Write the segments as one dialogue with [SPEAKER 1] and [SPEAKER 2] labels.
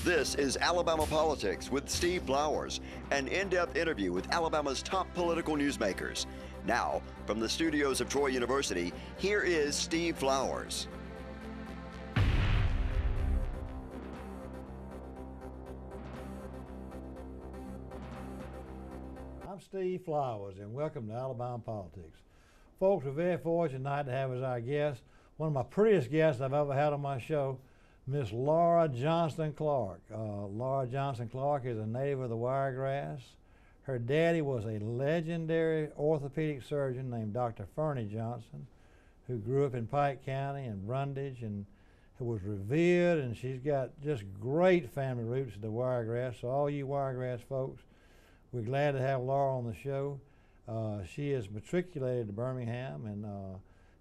[SPEAKER 1] This is Alabama Politics with Steve Flowers, an in-depth interview with Alabama's top political newsmakers. Now, from the studios of Troy University, here is Steve Flowers.
[SPEAKER 2] I'm Steve Flowers, and welcome to Alabama Politics. Folks, we're very fortunate tonight to have as our guest one of my prettiest guests I've ever had on my show, Miss Laura Johnston Clark. Laura Johnston Clark is a native of the Wiregrass. Her daddy was a legendary orthopedic surgeon named Dr. Fernie Johnston, who grew up in Pike County and Brundage, and who was revered, and she's got just great family roots in the Wiregrass. So all you Wiregrass folks, we're glad to have Laura on the show. She is matriculated to Birmingham and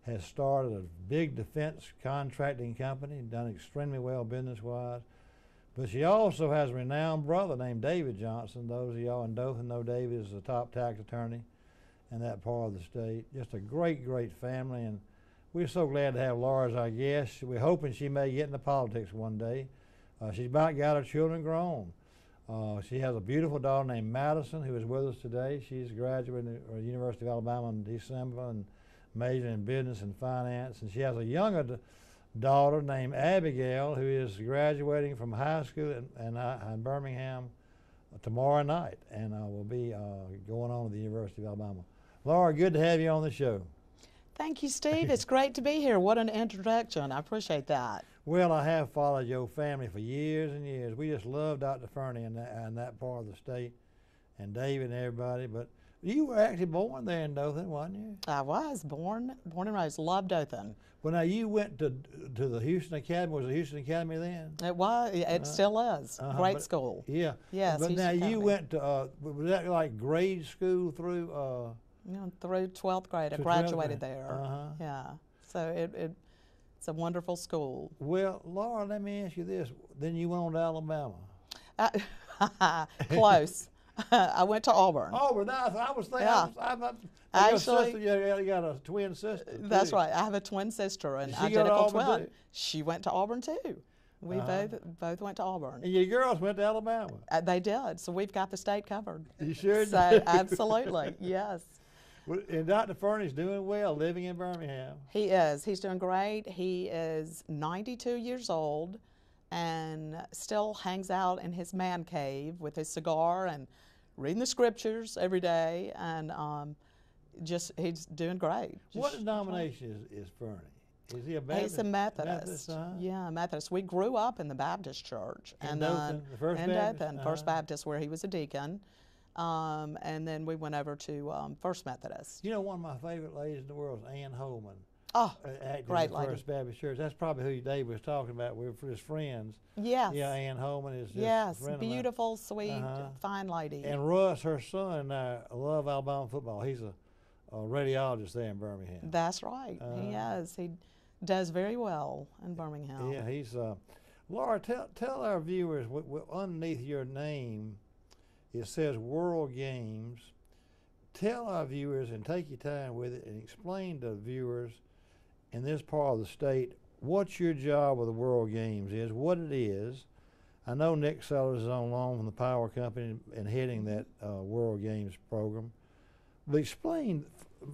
[SPEAKER 2] has started a big defense contracting company, done extremely well business-wise. But she also has a renowned brother named David Johnston. Those of y'all in Dothan know David is the top tax attorney in that part of the state. Just a great, great family, and we're so glad to have Laura as our guest. We're hoping she may get into politics one day. She's about got her children grown. She has a beautiful daughter named Madison who is with us today. She's graduating at the University of Alabama in December and majoring in business and finance. And she has a younger daughter named Abigail who is graduating from high school in Birmingham tomorrow night and will be going on to the University of Alabama. Laura, good to have you on the show.
[SPEAKER 3] Thank you, Steve. It's great to be here. What an introduction. I appreciate that.
[SPEAKER 2] Well, I have followed your family for years and years. We just love Dr. Fernie in that part of the state, and David and everybody. But you were actually born there in Dothan, wasn't you?
[SPEAKER 3] I was born and raised. Loved Dothan.
[SPEAKER 2] Well, now you went to the Houston Academy. Was it Houston Academy then?
[SPEAKER 3] It was. It still is. Great school.
[SPEAKER 2] Yeah.
[SPEAKER 3] Yes.
[SPEAKER 2] But
[SPEAKER 3] Houston
[SPEAKER 2] now
[SPEAKER 3] Academy.
[SPEAKER 2] you went to was that like grade school through?
[SPEAKER 3] Through 12th grade. I graduated there. Yeah. So it's a wonderful school.
[SPEAKER 2] Well, Laura, let me ask you this. Then you went on to Alabama.
[SPEAKER 3] Close. I went to Auburn.
[SPEAKER 2] Auburn. I was thinking.
[SPEAKER 3] Yeah.
[SPEAKER 2] Actually, you got a twin sister.
[SPEAKER 3] That's right. I have a twin sister, an identical twin. She went to Auburn too. We both went to Auburn.
[SPEAKER 2] And your girls went to Alabama.
[SPEAKER 3] They did. So we've got the state covered.
[SPEAKER 2] You sure do.
[SPEAKER 3] So absolutely, yes.
[SPEAKER 2] And Dr. Fernie's doing well, living in Birmingham.
[SPEAKER 3] He is. He's doing great. He is 92 years old and still hangs out in his man cave with his cigar and reading the scriptures every day, and he's doing great.
[SPEAKER 2] What denomination is Fernie? Is he a Baptist?
[SPEAKER 3] He's a Methodist. Yeah, Methodist. We grew up in the Baptist church.
[SPEAKER 2] In Dothan, the First Baptist?
[SPEAKER 3] Dothan, First Baptist, where he was a deacon. And then we went over to First Methodist.
[SPEAKER 2] You know, one of my favorite ladies in the world is Ann Holman.
[SPEAKER 3] Oh,
[SPEAKER 2] great lady. First Baptist Church. That's probably who Dave was talking about. We were his friends.
[SPEAKER 3] Yes.
[SPEAKER 2] Yeah, Ann Holman is just
[SPEAKER 3] yes,
[SPEAKER 2] a friend
[SPEAKER 3] beautiful,
[SPEAKER 2] of
[SPEAKER 3] sweet, fine lady.
[SPEAKER 2] And Russ, her son, love Alabama football. He's a radiologist there in Birmingham.
[SPEAKER 3] That's right. He is. He does very well in Birmingham.
[SPEAKER 2] Yeah, he's. Laura, tell our viewers underneath your name. It says World Games. Tell our viewers and take your time with it and explain to viewers in this part of the state what your job with the World Games is, what it is. I know Nick Sellers is on loan from the power company and heading that World Games program. But explain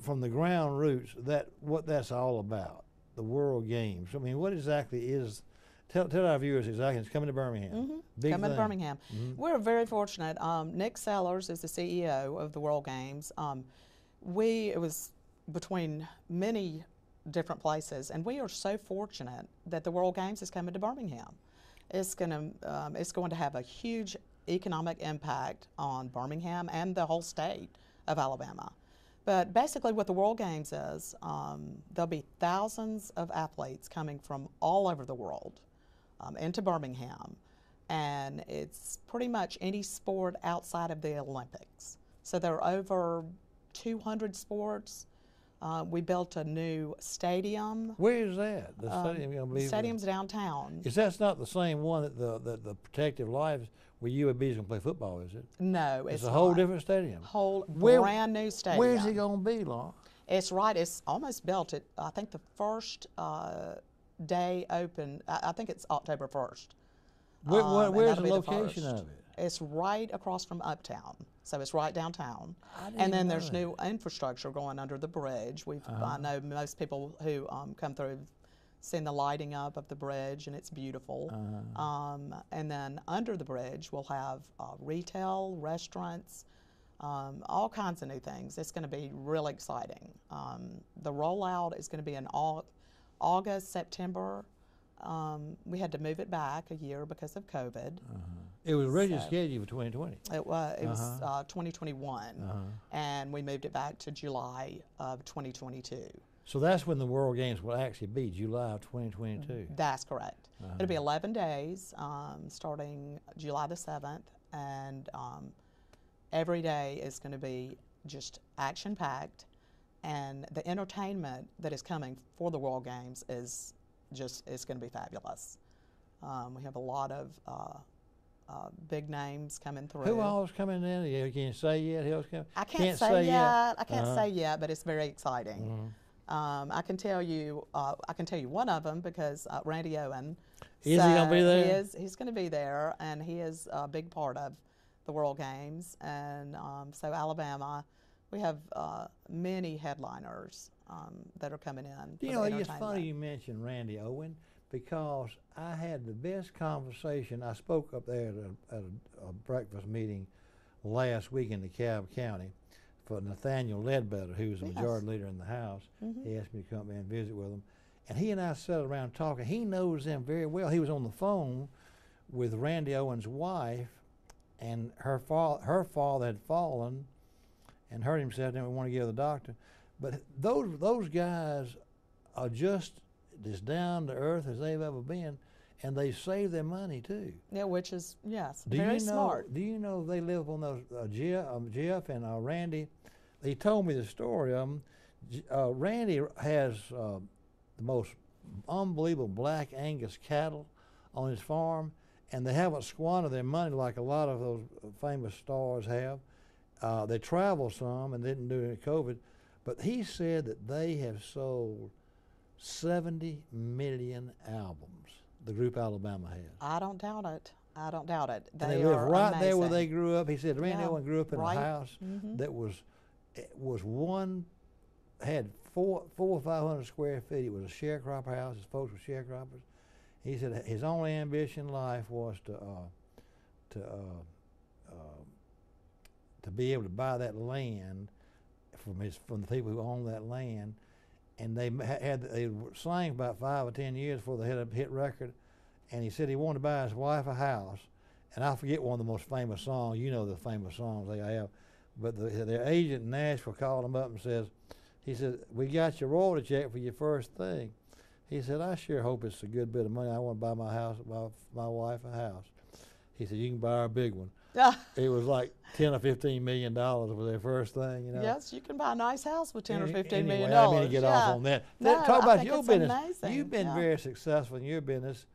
[SPEAKER 2] from the ground roots what that's all about, the World Games. I mean, what exactly is? Tell our viewers exactly. It's coming to Birmingham.
[SPEAKER 3] Coming to Birmingham. We're very fortunate. Nick Sellers is the CEO of the World Games. It was between many different places, and we are so fortunate that the World Games is coming to Birmingham. It's going to have a huge economic impact on Birmingham and the whole state of Alabama. But basically what the World Games is, there'll be thousands of athletes coming from all over the world into Birmingham, and it's pretty much any sport outside of the Olympics. So there are over 200 sports. We built a new stadium.
[SPEAKER 2] Where is that? The stadium going to be?
[SPEAKER 3] The stadium's downtown.
[SPEAKER 2] Is that not the same one that the Protective Lives where UAB is going to play football, is it?
[SPEAKER 3] No,
[SPEAKER 2] it's a whole different stadium.
[SPEAKER 3] Brand new stadium.
[SPEAKER 2] Where's it going to be, Laura?
[SPEAKER 3] It's right. It's almost built. I think the first day open. I think it's October 1st. and
[SPEAKER 2] Where's
[SPEAKER 3] that'll
[SPEAKER 2] the
[SPEAKER 3] be
[SPEAKER 2] location
[SPEAKER 3] first.
[SPEAKER 2] of it?
[SPEAKER 3] It's right across from Uptown, so it's right downtown.
[SPEAKER 2] I didn't
[SPEAKER 3] And then
[SPEAKER 2] know
[SPEAKER 3] there's
[SPEAKER 2] that.
[SPEAKER 3] new infrastructure going under the bridge. I know most people who come through have seen the lighting up of the bridge, and it's beautiful. And then under the bridge, we'll have retail, restaurants, all kinds of new things. It's going to be really exciting. The rollout is going to be in August, September. We had to move it back a year because of COVID.
[SPEAKER 2] It was originally scheduled for 2020.
[SPEAKER 3] It was 2021, and we moved it back to July of 2022.
[SPEAKER 2] So that's when the World Games will actually be, July of 2022.
[SPEAKER 3] That's correct. It'll be 11 days, starting July the 7th, and every day is going to be just action-packed, and the entertainment that is coming for the World Games is going to be fabulous. We have a lot of big names coming through.
[SPEAKER 2] Who all's coming in? You can't say yet. Who's coming?
[SPEAKER 3] I can't say yet. I can't say yet, but it's very exciting. I can tell you one of them because Randy Owen.
[SPEAKER 2] Is he going to be there?
[SPEAKER 3] He's going to be there, and he is a big part of the World Games. And so Alabama, we have many headliners that are coming in.
[SPEAKER 2] You know, it's funny you mentioned Randy Owen, because I had the best conversation. I spoke up there at a breakfast meeting last week in DeKalb County for Nathaniel Ledbetter, who's the majority leader in the House. He asked me to come in and visit with him. And he and I sat around talking. He knows them very well. He was on the phone with Randy Owen's wife, and her father had fallen and hurt himself, didn't want to go to the doctor. But those guys are just as down to earth as they've ever been, and they save their money too.
[SPEAKER 3] Yeah, which is very smart.
[SPEAKER 2] Do you know they live on those Jeff and Randy? He told me the story of them. Randy has the most unbelievable black Angus cattle on his farm, and they haven't squandered their money like a lot of those famous stars have. They travel some and didn't do any COVID, but he said that they have sold 70 million albums, the group Alabama has.
[SPEAKER 3] I don't doubt it. I don't doubt it.
[SPEAKER 2] They live right there where they grew up. He said Randy Owen grew up in a house that had 400 or 500 square feet. It was a sharecropper house. His folks were sharecroppers. He said his only ambition in life was to be able to buy that land from the people who owned that land. And they sang about 5 or 10 years before they had a hit record. And he said he wanted to buy his wife a house. And I forget one of the most famous songs. You know the famous songs they have. But their agent in Nashville called him up and he said, we got your royalty check for your first thing. He said, I sure hope it's a good bit of money. I want to buy my wife a house. He said, you can buy her a big one. It was like $10 or $15 million for their first thing, you know.
[SPEAKER 3] Yes, you can buy a nice house with $10 or $15 million.
[SPEAKER 2] I mean to get off on that.
[SPEAKER 3] No,
[SPEAKER 2] Talk about your business.
[SPEAKER 3] Amazing.
[SPEAKER 2] You've been very successful in your business.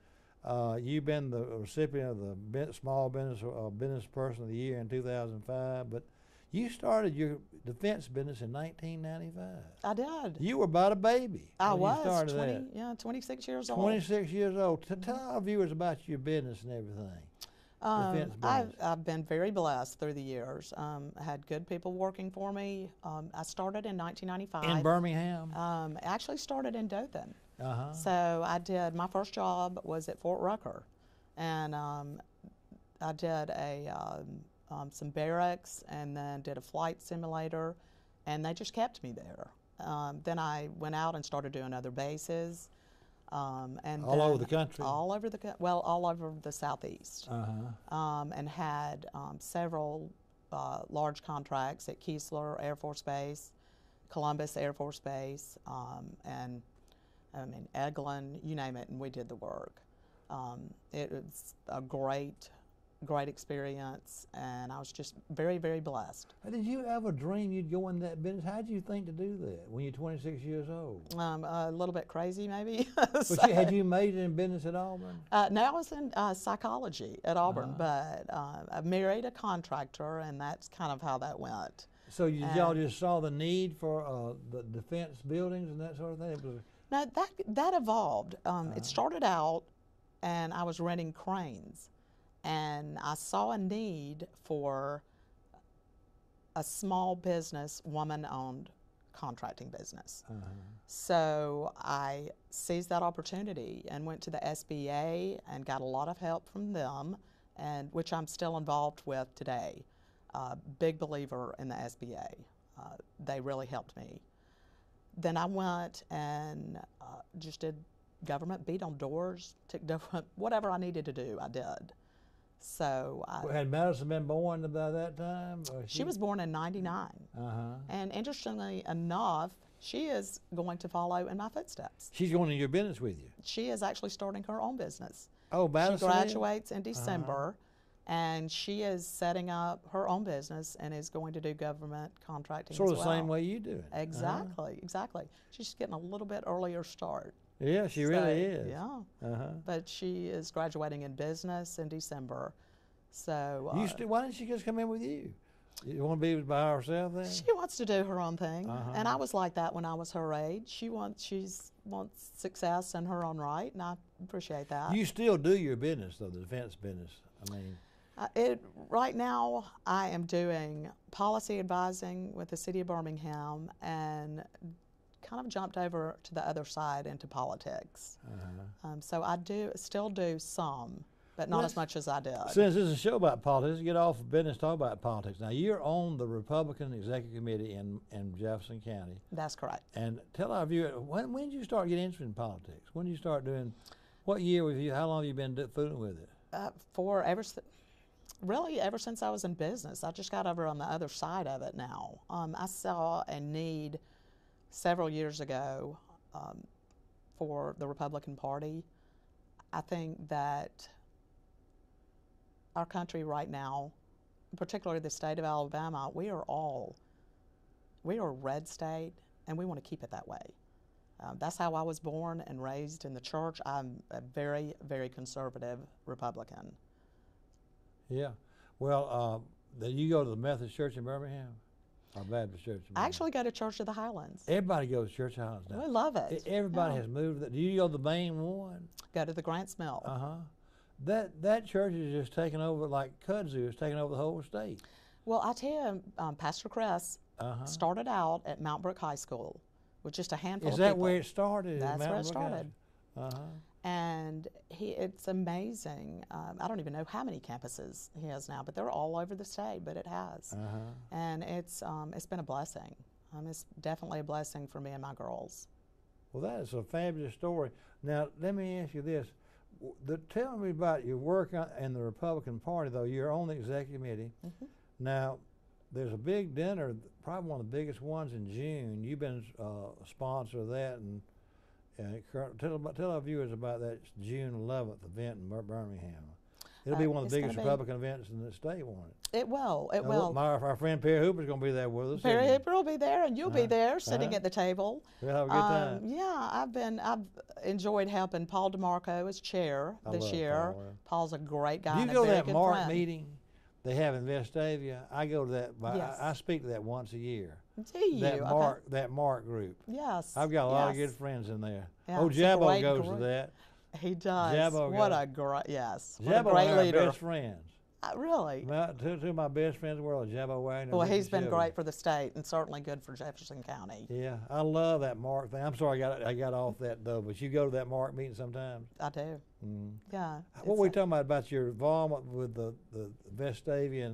[SPEAKER 2] You've been the recipient of the Small Business Person of the Year in 2005, but you started your defense business in 1995.
[SPEAKER 3] I did.
[SPEAKER 2] You were about a baby.
[SPEAKER 3] I
[SPEAKER 2] was.
[SPEAKER 3] You started 26 years old.
[SPEAKER 2] 26 years old. Tell our viewers about your business and everything.
[SPEAKER 3] I've been very blessed through the years. I had good people working for me. I started in 1995.
[SPEAKER 2] In Birmingham?
[SPEAKER 3] I actually started in Dothan. So my first job was at Fort Rucker. And I did some barracks and then did a flight simulator, and they just kept me there. Then I went out and started doing other bases. And
[SPEAKER 2] all over the country?
[SPEAKER 3] All over the Southeast. And had several large contracts at Keesler Air Force Base, Columbus Air Force Base, and Eglin, you name it, and we did the work. It was a great experience, and I was just very, very blessed.
[SPEAKER 2] Did you ever dream you'd go in that business? How did you think to do that when you're 26 years old?
[SPEAKER 3] A little bit crazy, maybe.
[SPEAKER 2] But had you majored in business at Auburn?
[SPEAKER 3] No, I was in psychology at Auburn, but I married a contractor, and that's kind of how that went.
[SPEAKER 2] So y'all just saw the need for the defense buildings and that sort of thing?
[SPEAKER 3] No, that evolved. It started out, and I was renting cranes. and I saw a need for a small business, woman-owned contracting business. So I seized that opportunity and went to the SBA and got a lot of help from them, and which I'm still involved with today. Big believer in the SBA. They really helped me. Then I went and just did government, beat on doors, took different, whatever I needed to do, I did. So
[SPEAKER 2] had Madison been born by that time?
[SPEAKER 3] She was born in '99. And interestingly enough, she is going to follow in my footsteps.
[SPEAKER 2] She's going in your business with you?
[SPEAKER 3] She is actually starting her own business.
[SPEAKER 2] Oh, Madison?
[SPEAKER 3] She graduates in December, and she is setting up her own business and is going to do government contracting
[SPEAKER 2] sort
[SPEAKER 3] as
[SPEAKER 2] of
[SPEAKER 3] well.
[SPEAKER 2] the same way you do it.
[SPEAKER 3] Exactly, exactly. She's getting a little bit earlier start.
[SPEAKER 2] Yeah, she really is.
[SPEAKER 3] Yeah. But she is graduating in business in December. So
[SPEAKER 2] why didn't she just come in with you? You want to be by herself then?
[SPEAKER 3] She wants to do her own thing, and I was like that when I was her age. She wants success in her own right, and I appreciate that.
[SPEAKER 2] You still do your business though, the defense business. I mean,
[SPEAKER 3] right now I am doing policy advising with the city of Birmingham, and kind of jumped over to the other side into politics. So I still do some, but not as much as I did.
[SPEAKER 2] Since this is a show about politics, let's get off of business, talk about politics. Now, you're on the Republican Executive Committee in Jefferson County.
[SPEAKER 3] That's correct.
[SPEAKER 2] And tell our viewers, when did you start getting interested in politics? When did you start doing, what year was you, how long have you been fooling with it?
[SPEAKER 3] Really ever since I was in business. I just got over on the other side of it now. I saw a need several years ago for the Republican Party. I think that our country right now, particularly the state of Alabama, we are a red state, and we want to keep it that way. That's how I was born and raised in the church. I'm a very, very conservative Republican.
[SPEAKER 2] Yeah. Well, you go to the Methodist Church in Birmingham? Or Baptist Church in Birmingham?
[SPEAKER 3] I actually go to Church of the Highlands.
[SPEAKER 2] Everybody goes to Church of the Highlands now.
[SPEAKER 3] We love it.
[SPEAKER 2] Everybody has moved. Do you go to the main one?
[SPEAKER 3] Go to the Grants Mill.
[SPEAKER 2] That church is just taking over, like kudzu is taking over the whole state.
[SPEAKER 3] Well, I tell you, Pastor Chris started out at Mount Brook High School with just a handful of people.
[SPEAKER 2] Is that where it started?
[SPEAKER 3] That's where it started. And it's amazing. I don't even know how many campuses he has now, but they're all over the state, but it has. And it's been a blessing. It's definitely a blessing for me and my girls.
[SPEAKER 2] Well, that is a fabulous story. Now, let me ask you this. Tell me about your work in the Republican Party, though. You're on the executive committee. Now, there's a big dinner, probably one of the biggest ones in June. You've been a sponsor of that, and tell our viewers about that June 11th event in Birmingham. It'll be one of the biggest Republican events in the state, won't it?
[SPEAKER 3] It will. It will.
[SPEAKER 2] Our friend Perry Hooper's going to be there with us.
[SPEAKER 3] Perry Hooper will be there, and you'll be there, sitting at the table.
[SPEAKER 2] We'll have a good time.
[SPEAKER 3] Yeah, I've enjoyed helping Paul DeMarco as chair this year. Paul's a great guy.
[SPEAKER 2] Do you go to that MARC meeting they have in Vestavia? I go to that.
[SPEAKER 3] Yes.
[SPEAKER 2] I speak to that once a year.
[SPEAKER 3] Do you?
[SPEAKER 2] That MARC group.
[SPEAKER 3] Yes.
[SPEAKER 2] I've got a lot of good friends in there.
[SPEAKER 3] Yeah,
[SPEAKER 2] Jabbo goes to that.
[SPEAKER 3] He does.
[SPEAKER 2] Jabbo
[SPEAKER 3] what a great leader.
[SPEAKER 2] Jabbo and our best friends.
[SPEAKER 3] Really?
[SPEAKER 2] Two of my best friends in the world, Jabbo Wagner.
[SPEAKER 3] Well, he's been great for the state and certainly good for Jefferson County.
[SPEAKER 2] Yeah, I love that MARC thing. I'm sorry I got off that though, but you go to that MARC meeting sometimes?
[SPEAKER 3] I do. Yeah.
[SPEAKER 2] What were we talking about your involvement with the Vestavia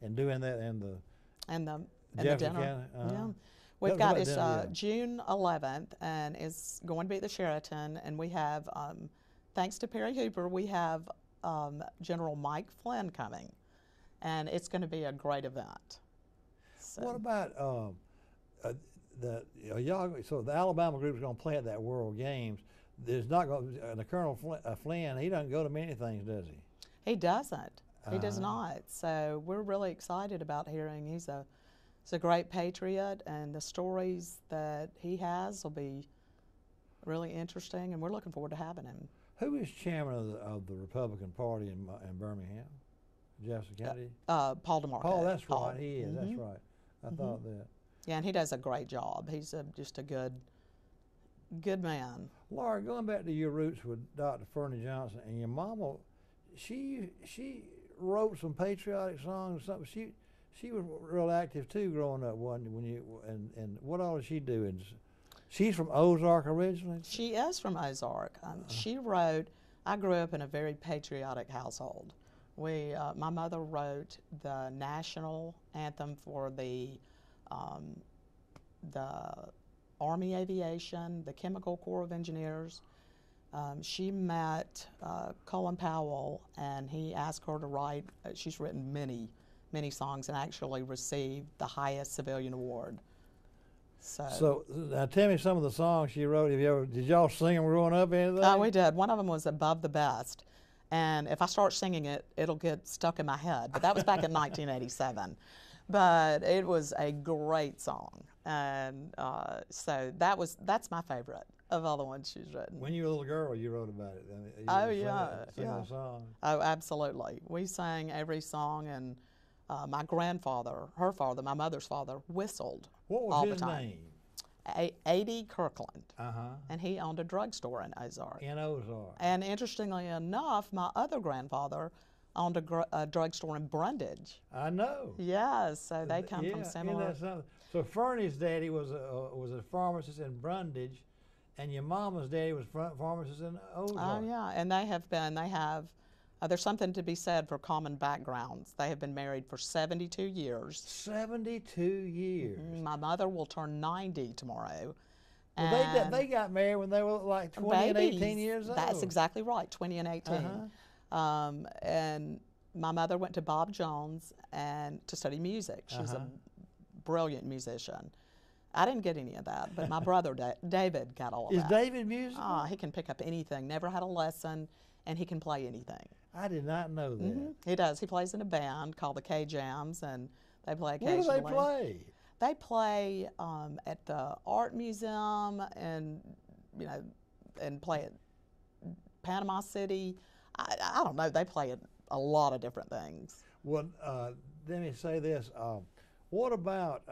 [SPEAKER 2] and doing that and the Jefferson
[SPEAKER 3] dinner?
[SPEAKER 2] County?
[SPEAKER 3] Yeah. We've got it's June 11th, and it's going to be at the Sheraton, and we have, thanks to Perry Hooper, we have General Mike Flynn coming, and it's going to be a great event. So.
[SPEAKER 2] What about so the Alabama group is going to play at that World Games. There's not going the Colonel Flynn. He doesn't go to many things, does he?
[SPEAKER 3] He doesn't. He does not. So we're really excited about hearing. He's a great patriot, and the stories that he has will be really interesting, and we're looking forward to having him.
[SPEAKER 2] Who is chairman of the Republican Party in Birmingham, Jefferson County?
[SPEAKER 3] Paul DeMarco.
[SPEAKER 2] Paul, that's right. He is. That's right. I thought that.
[SPEAKER 3] Yeah, and he does a great job. He's just a good man.
[SPEAKER 2] Laura, going back to your roots with Dr. Fernie Johnston, and your mama, she wrote some patriotic songs or something. She was real active too growing up, when you and what all did she do? And she's from Ozark originally.
[SPEAKER 3] She is from Ozark. She wrote. I grew up in a very patriotic household. My mother wrote the national anthem for the Army Aviation, the Chemical Corps of Engineers. She met Colin Powell, and he asked her to write. She's written many songs and actually received the highest civilian award.
[SPEAKER 2] So now tell me some of the songs she wrote. Did y'all sing them growing up? Anything?
[SPEAKER 3] Oh, we did. One of them was Above the Best. And if I start singing it, it'll get stuck in my head. But that was back in 1987. But it was a great song. And so that's my favorite of all the ones she's written.
[SPEAKER 2] When you were a little girl, you wrote about it.
[SPEAKER 3] Oh, yeah.
[SPEAKER 2] Sing a song.
[SPEAKER 3] Oh, absolutely. We sang every song, and my grandfather, her father, my mother's father, whistled
[SPEAKER 2] what was
[SPEAKER 3] all
[SPEAKER 2] his
[SPEAKER 3] the time.
[SPEAKER 2] name?
[SPEAKER 3] A.D. Kirkland.
[SPEAKER 2] Uh-huh.
[SPEAKER 3] And he owned a drugstore in Ozark.
[SPEAKER 2] In Ozark.
[SPEAKER 3] And interestingly enough, my other grandfather owned a drugstore in Brundage.
[SPEAKER 2] I know.
[SPEAKER 3] Yes, so they come from similar.
[SPEAKER 2] So Fernie's daddy was a pharmacist in Brundage, and your mama's daddy was pharmacist in Ozark.
[SPEAKER 3] Oh yeah, and they have. There's something to be said for common backgrounds. They have been married for 72 years.
[SPEAKER 2] 72 years.
[SPEAKER 3] My mother will turn 90 tomorrow.
[SPEAKER 2] Well, they got married when they were like 20 and 18 years old.
[SPEAKER 3] That's exactly right, 20 and 18.
[SPEAKER 2] Uh-huh.
[SPEAKER 3] And my mother went to Bob Jones and to study music. She's a brilliant musician. I didn't get any of that, but my brother David got all of that.
[SPEAKER 2] Is David musical?
[SPEAKER 3] He can pick up anything. Never had a lesson, and he can play anything.
[SPEAKER 2] I did not know that.
[SPEAKER 3] He does. He plays in a band called the K-Jams, and they play occasionally.
[SPEAKER 2] Where do they play?
[SPEAKER 3] They play at the Art Museum, and and play at Panama City. I don't know. They play at a lot of different things.
[SPEAKER 2] Well, let me say this. What about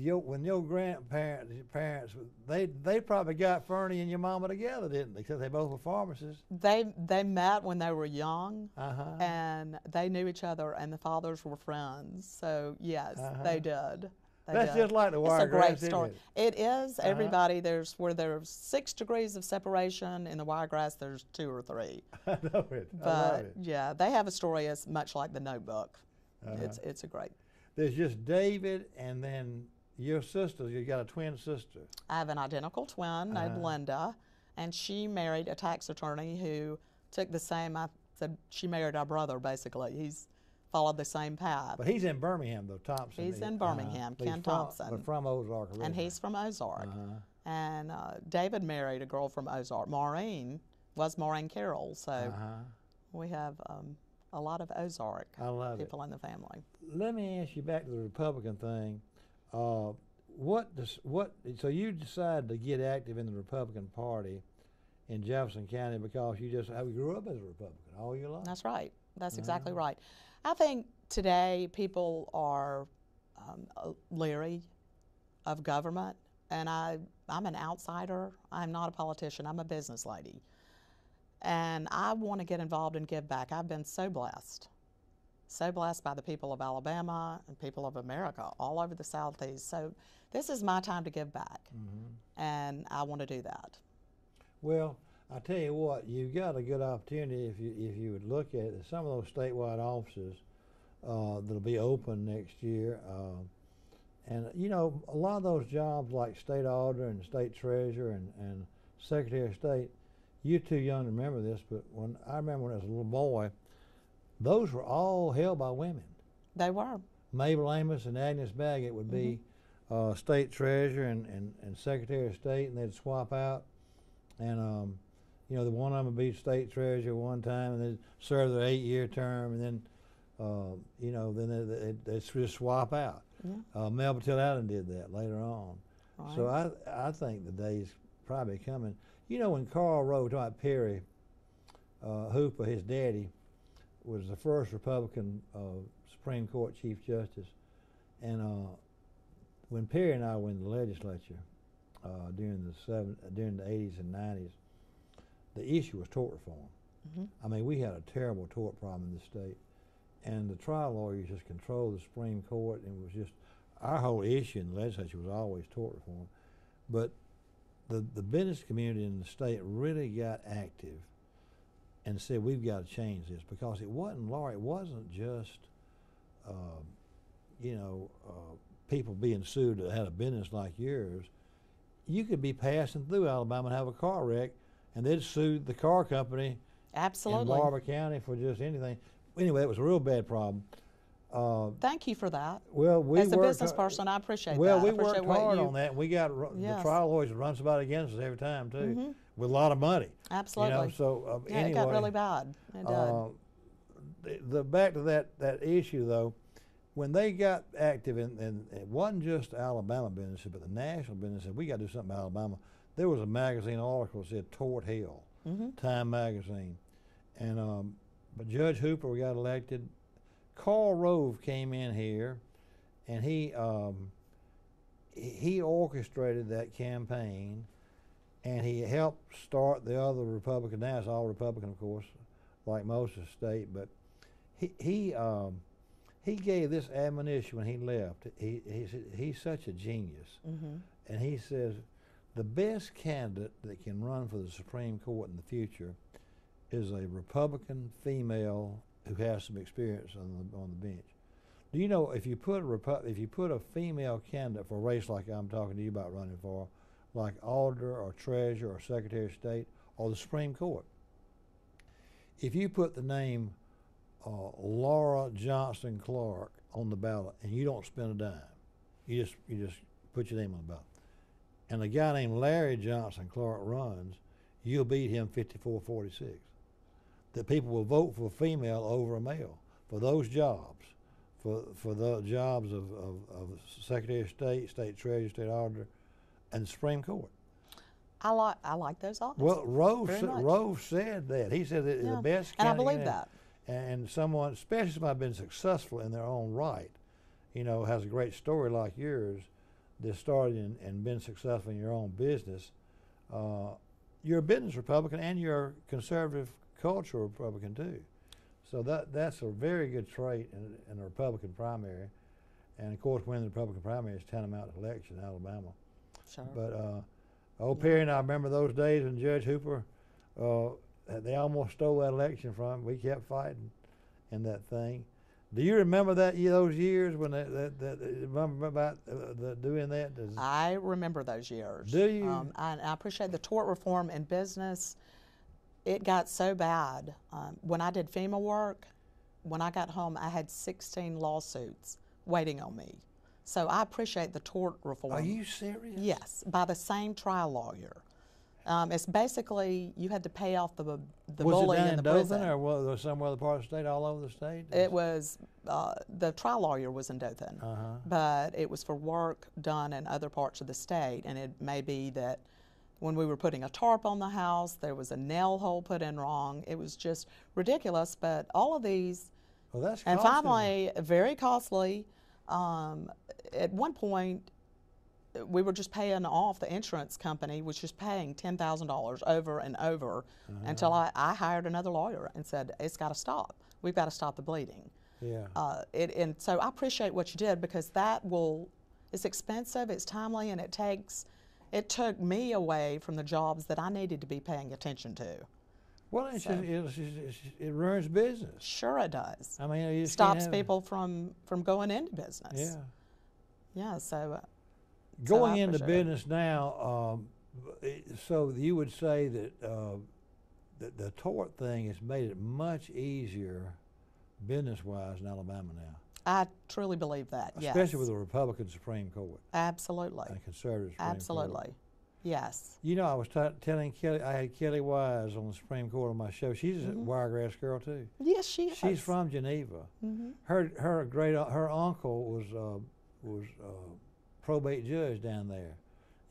[SPEAKER 2] when your parents, they probably got Fernie and your mama together, didn't they? Because they both were pharmacists.
[SPEAKER 3] They met when they were young, and they knew each other, and the fathers were friends. So yes, they did.
[SPEAKER 2] That's just like the Wiregrass.
[SPEAKER 3] It's a great story. It is. Everybody, there's 6 degrees of separation. In the Wiregrass, there's 2 or 3.
[SPEAKER 2] I know it.
[SPEAKER 3] But
[SPEAKER 2] I love it.
[SPEAKER 3] yeah, they have a story as much like The Notebook. It's a great.
[SPEAKER 2] There's just David, and then your sister. You got a twin sister.
[SPEAKER 3] I have an identical twin named Linda, and she married a tax attorney who took the same. I said she married our brother. Basically, he's followed the same path.
[SPEAKER 2] But he's in Birmingham, though. Thompson.
[SPEAKER 3] He's in Birmingham. Ken Thompson.
[SPEAKER 2] But from Ozark originally.
[SPEAKER 3] And he's from Ozark. And David married a girl from Ozark. Maureen Carroll. So we have a lot of Ozark people in the family.
[SPEAKER 2] Let me ask you back to the Republican thing. So you decided to get active in the Republican Party in Jefferson County because you grew up as a Republican all your life?
[SPEAKER 3] That's right. That's exactly right. I think today people are leery of government, and I'm an outsider. I'm not a politician. I'm a business lady. And I want to get involved and give back. I've been so blessed by the people of Alabama and people of America all over the Southeast. So this is my time to give back, and I want to do that.
[SPEAKER 2] Well, I tell you what, you've got a good opportunity if you would look at it. Some of those statewide offices that'll be open next year, and a lot of those jobs like state auditor and state treasurer and secretary of state. You're too young to remember this, but I remember when I was a little boy, those were all held by women.
[SPEAKER 3] They were. Mabel
[SPEAKER 2] Amos and Agnes Baggett would be state treasurer and secretary of state, and they'd swap out. And the one of them would be state treasurer one time, and they'd serve their 8-year term, and then then they'd just swap out. Melba Till Allen did that later on. Right. So I think the day's probably coming. When Carl Rove, talking about Perry Hooper, his daddy, was the first Republican Supreme Court Chief Justice, and when Perry and I were in the legislature during the 80s and 90s, the issue was tort reform. I mean, we had a terrible tort problem in the state, and the trial lawyers just controlled the Supreme Court, and it was just our whole issue in the legislature was always tort reform. But the business community in the state really got active and said, we've got to change this, because it wasn't, Laura, it wasn't just, people being sued that had a business like yours. You could be passing through Alabama and have a car wreck, and they'd sue the car company
[SPEAKER 3] Absolutely.
[SPEAKER 2] in Barber County for just anything. Anyway, it was a real bad problem.
[SPEAKER 3] Thank you for that.
[SPEAKER 2] Well, we
[SPEAKER 3] as a business person, I appreciate that.
[SPEAKER 2] Well, we
[SPEAKER 3] I appreciate
[SPEAKER 2] worked hard
[SPEAKER 3] you,
[SPEAKER 2] on that, and we got
[SPEAKER 3] Yes.
[SPEAKER 2] the trial lawyers that run somebody against us every time too, with a lot of money.
[SPEAKER 3] Absolutely.
[SPEAKER 2] You know, so
[SPEAKER 3] yeah,
[SPEAKER 2] anyway,
[SPEAKER 3] it got really bad. It did.
[SPEAKER 2] the back to that issue though, when they got active, and it wasn't just Alabama business, but the national business said, we got to do something in Alabama. There was a magazine article that said "Tort Hell," Time magazine, and but Judge Hooper, we got elected. Karl Rove came in here, and he orchestrated that campaign, and he helped start the other Republican. Now it's all Republican, of course, like most of the state. But he gave this admonition when he left. He said he's such a genius, and he says the best candidate that can run for the Supreme Court in the future is a Republican female who has some experience on the bench. Do you know if you put a female candidate for a race like I'm talking to you about running for, like Alder or Treasurer or Secretary of State or the Supreme Court, if you put the name Laura Johnston Clark on the ballot and you don't spend a dime, you just put your name on the ballot, and a guy named Larry Johnston Clark runs, you'll beat him 54-46. That people will vote for a female over a male for those jobs, for the jobs of Secretary of State, State Treasurer, State Auditor, and the Supreme Court.
[SPEAKER 3] I like those offices.
[SPEAKER 2] Well, Rove said that. He said that the best candidate.
[SPEAKER 3] And I believe that.
[SPEAKER 2] And someone, especially somebody been successful in their own right, has a great story like yours, that started and been successful in your own business. You're a business Republican and you're a conservative cultural Republican too, so that's a very good trait in a Republican primary, and of course winning the Republican primary is tantamount to election in Alabama.
[SPEAKER 3] Sure.
[SPEAKER 2] But old Perry and I remember those days when Judge Hooper, they almost stole that election from him. We kept fighting in that thing. Do you remember those years when remember about doing that?
[SPEAKER 3] I remember those years.
[SPEAKER 2] Do you?
[SPEAKER 3] I appreciate the tort reform in business. It got so bad. When I did FEMA work, when I got home, I had 16 lawsuits waiting on me. So I appreciate the tort reform.
[SPEAKER 2] Are you serious?
[SPEAKER 3] Yes, by the same trial lawyer. It's basically you had to pay off the bully in the prison.
[SPEAKER 2] Was it in Dothan, or was there somewhere other part of the state, all over the state?
[SPEAKER 3] It was, the trial lawyer was in Dothan, but it was for work done in other parts of the state, and it may be that when we were putting a tarp on the house, there was a nail hole put in wrong. It was just ridiculous, but all of these,
[SPEAKER 2] well, that's
[SPEAKER 3] and
[SPEAKER 2] costly.
[SPEAKER 3] finally, very costly. At one point, we were just paying off the insurance company, was just paying $10,000 over and over until I hired another lawyer and said, it's got to stop. We've got to stop the bleeding.
[SPEAKER 2] Yeah.
[SPEAKER 3] And so I appreciate what you did, because it's expensive, it's timely, and it took me away from the jobs that I needed to be paying attention to.
[SPEAKER 2] Well, it ruins business.
[SPEAKER 3] Sure it does.
[SPEAKER 2] I mean, you
[SPEAKER 3] stops people from going into business.
[SPEAKER 2] Yeah.
[SPEAKER 3] Yeah, so
[SPEAKER 2] going into business now, so you would say that the tort thing has made it much easier business-wise in Alabama now.
[SPEAKER 3] I truly believe that, yes.
[SPEAKER 2] Especially with a Republican Supreme Court.
[SPEAKER 3] Absolutely.
[SPEAKER 2] And a conservative Supreme
[SPEAKER 3] Absolutely.
[SPEAKER 2] Court.
[SPEAKER 3] Yes.
[SPEAKER 2] You know, I was telling Kelly, I had Kelly Wise on the Supreme Court on my show. She's a Wiregrass girl too.
[SPEAKER 3] Yes, she is.
[SPEAKER 2] She's from Geneva. Her uncle was probate judge down there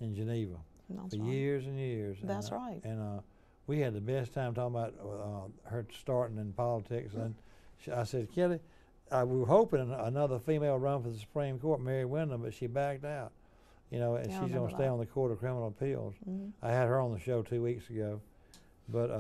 [SPEAKER 2] in Geneva for years and years.
[SPEAKER 3] That's right.
[SPEAKER 2] And we had the best time talking about her starting in politics. And I said, Kelly, we were hoping another female run for the Supreme Court, Mary Wyndham, but she backed out. And she's going to stay on the Court of Criminal Appeals. I had her on the show 2 weeks ago. But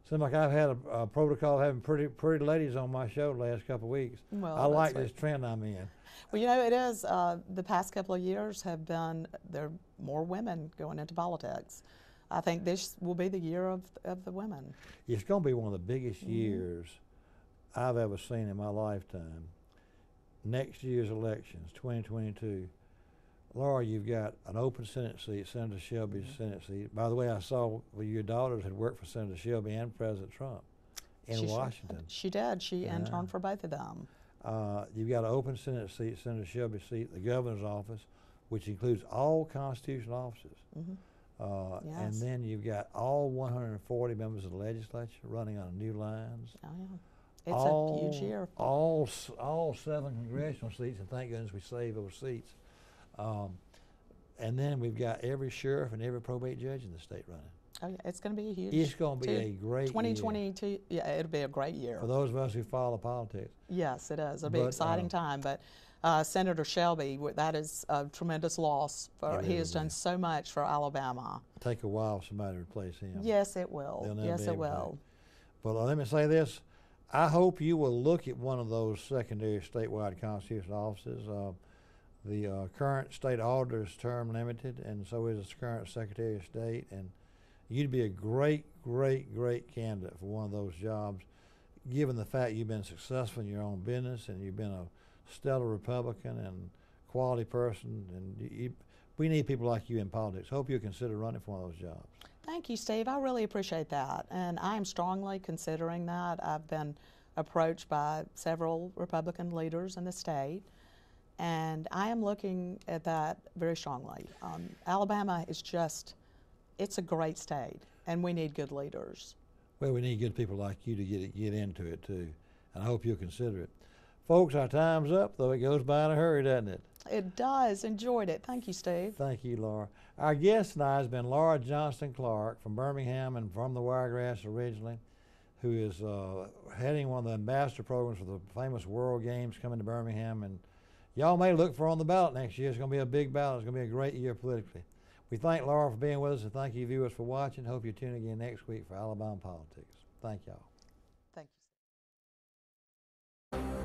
[SPEAKER 2] Seems like I've had a protocol of having pretty ladies on my show the last couple of weeks.
[SPEAKER 3] Well,
[SPEAKER 2] I like this trend I'm in.
[SPEAKER 3] Well, you know, it is. The past couple of years have been, there are more women going into politics. I think this will be the year of the women.
[SPEAKER 2] It's going to be one of the biggest years I've ever seen in my lifetime. Next year's elections, 2022. Laura, you've got an open Senate seat, Senator Shelby's Senate seat. By the way, I saw your daughters had worked for Senator Shelby and President Trump in Washington.
[SPEAKER 3] She did. She interned for both of them.
[SPEAKER 2] You've got an open Senate seat, Senator Shelby's seat, the governor's office, which includes all constitutional offices.
[SPEAKER 3] Yes.
[SPEAKER 2] And then you've got all 140 members of the legislature running on new lines.
[SPEAKER 3] Oh, yeah. It's a huge year.
[SPEAKER 2] All 7 congressional seats, and thank goodness we saved those seats. And then we've got every sheriff and every probate judge in the state running. Oh,
[SPEAKER 3] yeah, it's going to be a huge.
[SPEAKER 2] It's going to be a great
[SPEAKER 3] 2022,
[SPEAKER 2] year.
[SPEAKER 3] yeah, it'll be a great year.
[SPEAKER 2] For those of us who follow politics.
[SPEAKER 3] Yes, it is. It'll be an exciting time. But Senator Shelby, that is a tremendous loss. He has done so much for Alabama.
[SPEAKER 2] It'll take a while for somebody to replace him.
[SPEAKER 3] Yes, it will. Yes, it will.
[SPEAKER 2] But let me say this. I hope you will look at one of those secondary statewide constitutional offices. The current state auditor's term limited, and so is the current Secretary of State, and you'd be a great candidate for one of those jobs, given the fact you've been successful in your own business and you've been a stellar Republican and quality person, and we need people like you in politics. Hope you'll consider running for one of those jobs.
[SPEAKER 3] Thank you, Steve. I really appreciate that, and I am strongly considering that. I've been approached by several Republican leaders in the state, and I am looking at that very strongly. Alabama is it's a great state, and we need good leaders.
[SPEAKER 2] Well, we need good people like you to get into it too, and I hope you'll consider it. Folks, our time's up, though it goes by in a hurry, doesn't it?
[SPEAKER 3] It does. Enjoyed it. Thank you, Steve.
[SPEAKER 2] Thank you, Laura. Our guest tonight has been Laura Johnston Clark from Birmingham and from the Wiregrass originally, who is heading one of the ambassador programs for the famous World Games coming to Birmingham. And y'all may look for her on the ballot next year. It's going to be a big ballot. It's going to be a great year politically. We thank Laura for being with us, and thank you viewers for watching. Hope you tune again next week for Alabama Politics. Thank y'all.
[SPEAKER 3] Thank you.